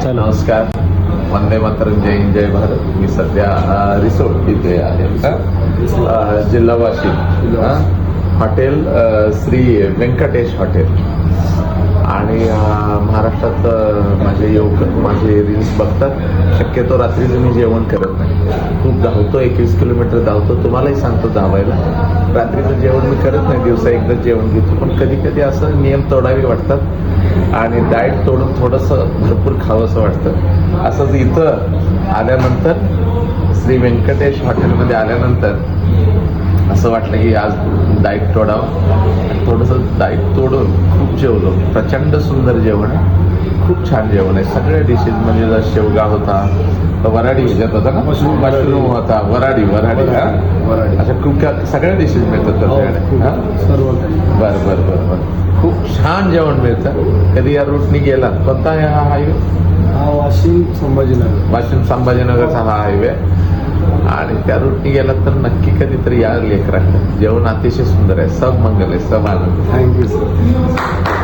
नमस्कार, वंदे मातरम, जय हिंद, जय भारत. मी सध्या रिसोर्ट इथे आहे जिल्हा वाशिम. Hotel Shri Venkatesh hotel. आणि महाराष्ट्रात माझे युवक माझे रील्स बघतात. शक्यतो रात्रीचं मी जेवण करत नाही. खूप धावतो, 21 किलोमीटर धावतो. तुम्हालाही सांगतो धावायला. रात्रीचं जेवण मी करत नाही, दिवसा एकदा जेवण घेतो. पण कधी कधी असं नियम तोडावे वाटतात आणि डाएट तोडून थोडंसं भरपूर खावं असं वाटतं. असंच इथं आल्यानंतर श्री व्यंकटेश हॉटेलमध्ये आल्यानंतर असं वाटलं की आज डाएट तोडावं. थोडंसं डाएट तोडून खूप जेवलो. प्रचंड सुंदर जेवण आहे, खूप छान जेवण आहे. सगळ्या डिशेस म्हणजे जर शेवगा होता, वराडी ह्याच्यात होता ना, मशरूम होता, वराडी अशा खूप सगळ्या डिशेस मिळतात सर्व. बरं खूप छान जेवण मिळतं. कधी या रूटनी गेला? कोणता आहे हा हायवे? वाशिम संभाजीनगरचा हा हायवे. आणि त्या रूटनी गेला तर नक्की कधीतरी या लेकरा. जेवण अतिशय सुंदर आहे. सब मंगल आहे, सब आनंद. Thank you sir.